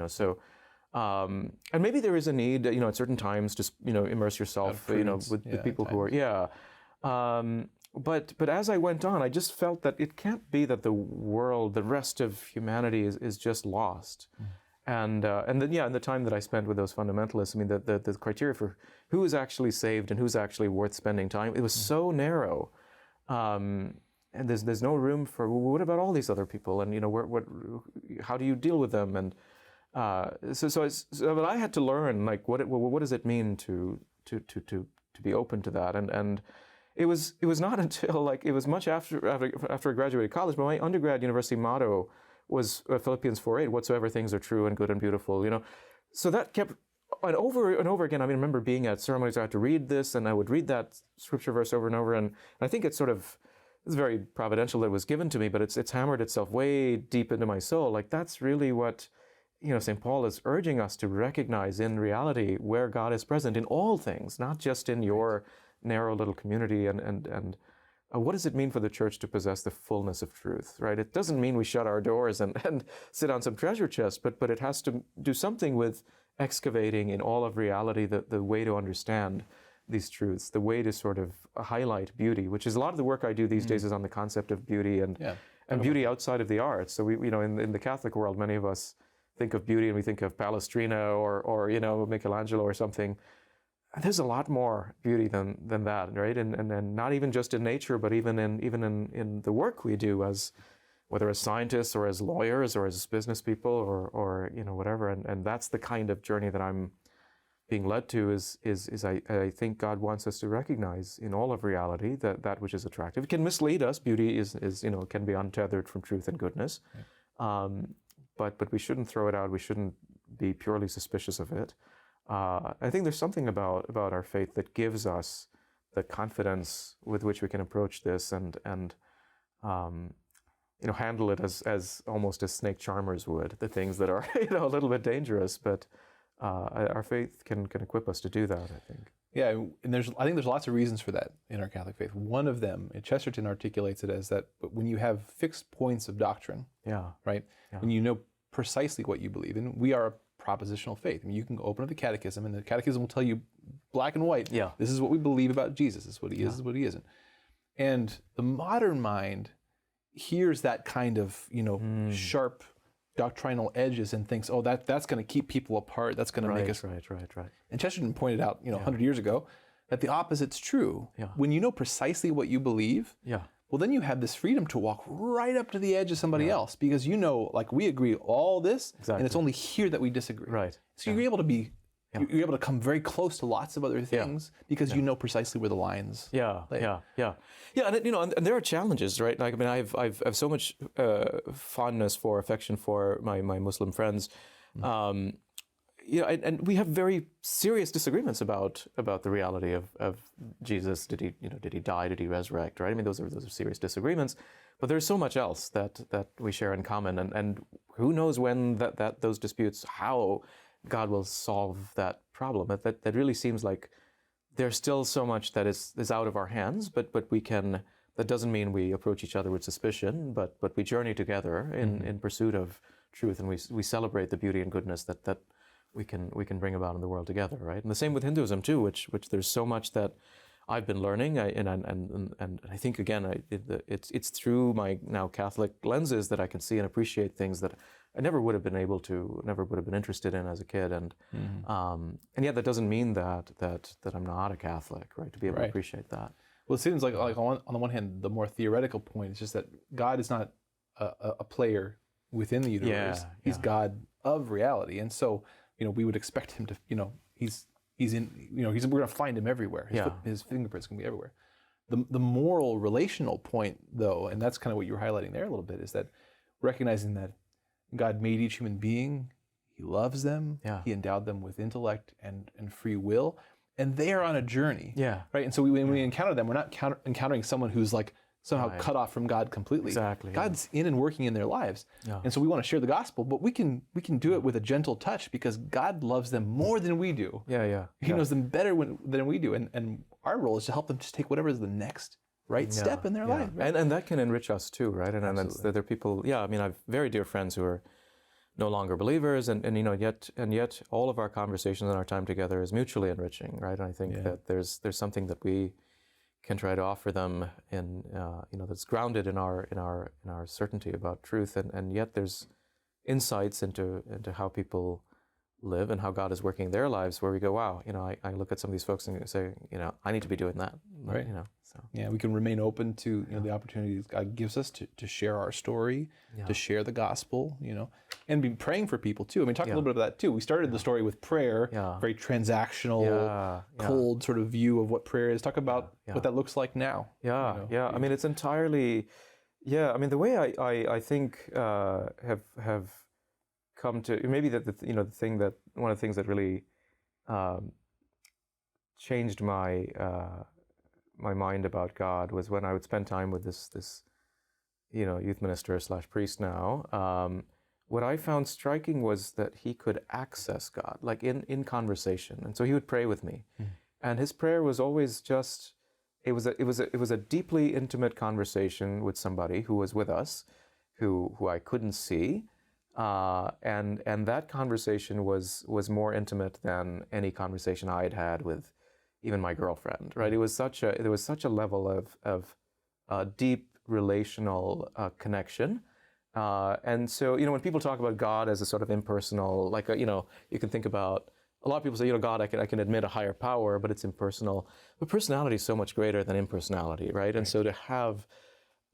and maybe there is a need at certain times to immerse yourself with people who are But as I went on, I just felt that it can't be that the world, the rest of humanity is just lost. And then, in the time that I spent with those fundamentalists, I mean, the criteria for who is actually saved and who's actually worth spending time, it was so narrow. And there's no room for, well, what about all these other people? And, how do you deal with them? And but I had to learn, what does it mean to to be open to that. And it was not until it was much after I graduated college, but my undergrad university motto was Philippians 4:8, whatsoever things are true and good and beautiful, So that kept, and over again, I remember being at ceremonies, I had to read this, and I would read that scripture verse over and over, and I think it's very providential that it was given to me, but it's hammered itself way deep into my soul. That's really what, St. Paul is urging us to recognize in reality, where God is present in all things, not just in your narrow little community, and what does it mean for the church to possess the fullness of truth, right? It doesn't mean we shut our doors and sit on some treasure chest, but it has to do something with excavating in all of reality the way to understand these truths, the way to sort of highlight beauty, which is a lot of the work I do these days is on the concept of beauty and beauty outside of the arts. So we in the Catholic world, many of us think of beauty and we think of Palestrina or Michelangelo or something. There's a lot more beauty than that, right? And then not even just in nature, but even in the work we do, as whether as scientists or as lawyers or as business people or whatever. And that's the kind of journey that I'm being led to. Is I think God wants us to recognize in all of reality that which is attractive. It can mislead us. Beauty is can be untethered from truth and goodness, but we shouldn't throw it out. We shouldn't be purely suspicious of it. I think there's something about our faith that gives us the confidence with which we can approach this and handle it as almost as snake charmers would, the things that are a little bit dangerous. But our faith can equip us to do that, I think. Yeah, and I think there's lots of reasons for that in our Catholic faith. One of them, Chesterton articulates it as that when you have fixed points of doctrine, right? Yeah. When you know precisely what you believe in, we are a propositional faith. I mean, you can open up the catechism, and the catechism will tell you black and white, this is what we believe about Jesus, this is what he is, this is what he isn't. And the modern mind hears that kind of, sharp doctrinal edges and thinks, oh, that's going to keep people apart, that's going to make us... Right. And Chesterton pointed out, 100 years ago, that the opposite's true. Yeah. When you know precisely what you believe, well, then you have this freedom to walk right up to the edge of somebody else, because we agree all this, and it's only here that we disagree. Right. So you're able to be, you're able to come very close to lots of other things because you know precisely where the lines lay. Yeah, and there are challenges, right? Like, I mean, I've so much fondness for, affection for my Muslim friends. And we have very serious disagreements about the reality of Jesus. Did he die? Did he resurrect? Right? I mean, those are serious disagreements. But there's so much else that we share in common, and who knows when those disputes, how God will solve that problem. That really seems like there's still so much that is out of our hands. But we can. That doesn't mean we approach each other with suspicion. But we journey together in pursuit of truth, and we celebrate the beauty and goodness that we can bring about in the world together, right? And the same with Hinduism too, which there's so much that I've been learning, and I think again, it's through my now Catholic lenses that I can see and appreciate things that I never would have been interested in as a kid, and yet that doesn't mean that I'm not a Catholic, right? To be able to appreciate that. Well, it seems like on the one hand, the more theoretical point is just that God is not a player within the universe. He's God of reality, and so. We would expect him to, he's we're going to find him everywhere. His fingerprints can be everywhere. The moral relational point, though, and that's kind of what you were highlighting there a little bit, is that recognizing that God made each human being, he loves them, he endowed them with intellect and free will, and they are on a journey, right? And so when we encounter them, we're not encountering someone who's like somehow cut off from God completely. Exactly. God's in and working in their lives. And so we want to share the gospel, but we can do it with a gentle touch because God loves them more than we do. He knows them better than we do. And our role is to help them just take whatever is the next right step in their life. Right? And that can enrich us too, right? And there are people, I mean, I have very dear friends who are no longer believers, and yet all of our conversations and our time together is mutually enriching, right? And I think that there's something that we can try to offer them in that's grounded in our certainty about truth, and yet there's insights into how people live and how God is working in their lives, where we go, wow, I look at some of these folks and say, I need to be doing that. Right. So. Yeah, we can remain open to the opportunities God gives us to share our story, to share the gospel, and be praying for people too. I mean, talk a little bit about that too. We started the story with prayer, very transactional, cold sort of view of what prayer is. Talk about what that looks like now. I mean, it's entirely, I mean, the way I think have come to maybe that one of the things that really changed my my mind about God was when I would spend time with this youth minister / priest now. What I found striking was that he could access God, like in conversation, and so he would pray with me, and his prayer was always just it was a deeply intimate conversation with somebody who was with us, who I couldn't see. And that conversation was more intimate than any conversation I had had with even my girlfriend, right? There was such a level of deep relational connection. And so, when people talk about God as a sort of impersonal, like, you can think about, a lot of people say, God, I can admit a higher power, but it's impersonal. But personality is so much greater than impersonality, right? And so to have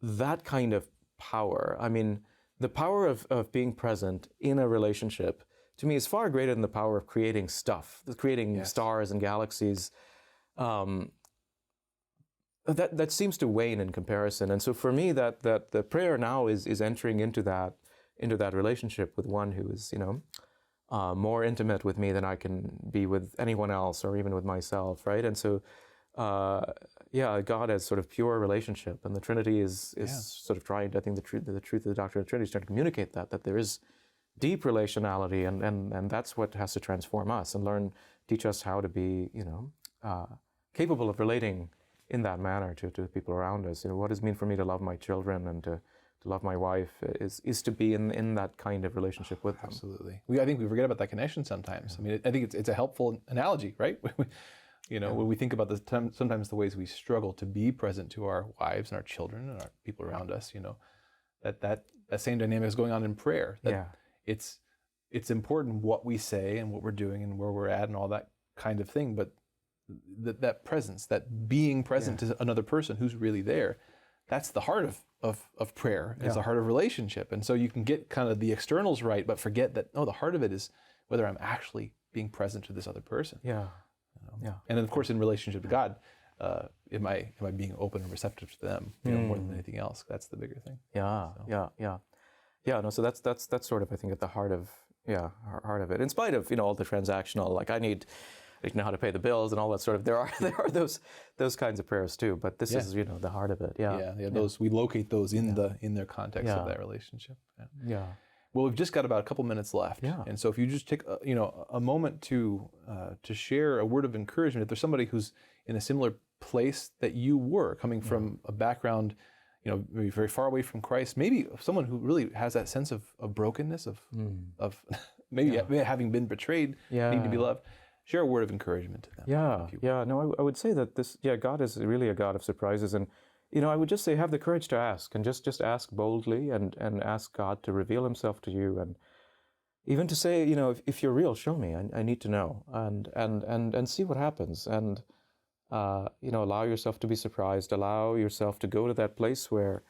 that kind of power, I mean, the power of being present in a relationship, to me, is far greater than the power of creating stuff, creating stars and galaxies. That seems to wane in comparison. And so for me, that the prayer now is entering into that relationship with one who is, more intimate with me than I can be with anyone else or even with myself, right? And so, God has sort of pure relationship, and the Trinity is sort of trying to, I think the truth of the doctrine of the Trinity is trying to communicate that there is deep relationality, and that's what has to transform us and teach us how to be, capable of relating in that manner to the people around us. What does it mean for me to love my children and to love my wife is to be in that kind of relationship with them. Absolutely. I think we forget about that connection sometimes. I mean, I think it's a helpful analogy, right? When we think about sometimes the ways we struggle to be present to our wives and our children and our people around us, that same dynamic is going on in prayer. It's important what we say and what we're doing and where we're at and all that kind of thing, but that presence, that being present to another person who's really there, that's the heart of prayer, is the heart of relationship. And so you can get kind of the externals right, but forget that, the heart of it is whether I'm actually being present to this other person. And then, of course, in relationship to God, am I being open and receptive to them, more than anything else? That's the bigger thing. No, so that's sort of, I think, at the heart of it. In spite of all the transactional, like I need to know how to pay the bills and all that sort of. There are those kinds of prayers too, but this is the heart of it. Those we locate those in their context of that relationship. Well, we've just got about a couple minutes left, and so if you just take a moment to share a word of encouragement, if there's somebody who's in a similar place that you were, coming from a background, maybe very far away from Christ, maybe someone who really has that sense of brokenness, of maybe having been betrayed, needing to be loved. Share a word of encouragement to them. No, I would say that God is really a God of surprises, and I would just say have the courage to ask, and just ask boldly, and ask God to reveal Himself to you, and even to say, if you're real, show me. I need to know, and see what happens, and allow yourself to be surprised. Allow yourself to go to that place where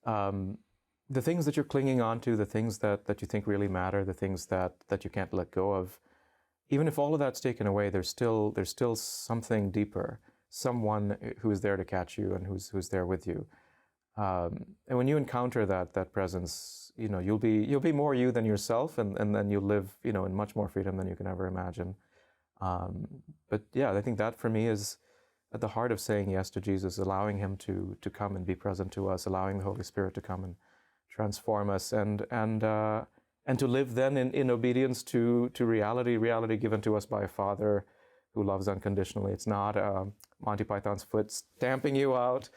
the things that you're clinging on to, the things that you think really matter, the things that you can't let go of. Even if all of that's taken away, there's still something deeper, someone who is there to catch you and who's there with you. And when you encounter that presence, you'll be more you than yourself, and then you'll live, in much more freedom than you can ever imagine. But I think that for me is at the heart of saying yes to Jesus, allowing Him to come and be present to us, allowing the Holy Spirit to come and transform us, and to live then in obedience to reality given to us by a Father who loves unconditionally. It's not Monty Python's foot stamping you out,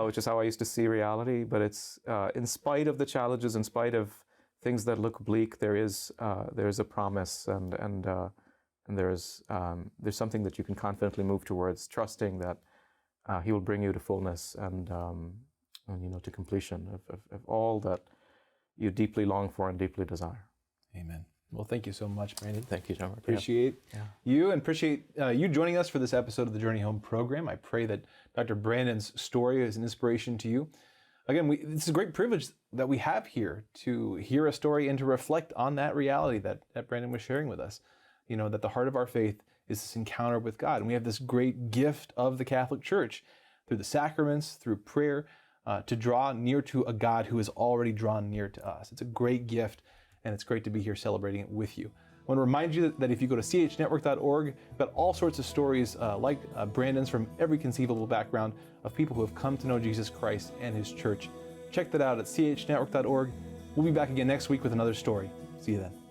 which is how I used to see reality, but it's in spite of the challenges, in spite of things that look bleak, there is a promise, and there's something that you can confidently move towards, trusting that He will bring you to fullness and to completion of all that you deeply long for and deeply desire. Amen. Well, thank you so much, Brandon. Thank you, John. Appreciate you and appreciate you joining us for this episode of the Journey Home program. I pray that Dr. Brandon's story is an inspiration to you. Again, it's a great privilege that we have here to hear a story and to reflect on that reality that Brandon was sharing with us. You know, that the heart of our faith is this encounter with God. And we have this great gift of the Catholic Church through the sacraments, through prayer, to draw near to a God who has already drawn near to us. It's a great gift, and it's great to be here celebrating it with you. I want to remind you that if you go to chnetwork.org, we've got all sorts of stories like Brandon's from every conceivable background of people who have come to know Jesus Christ and his church. Check that out at chnetwork.org. We'll be back again next week with another story. See you then.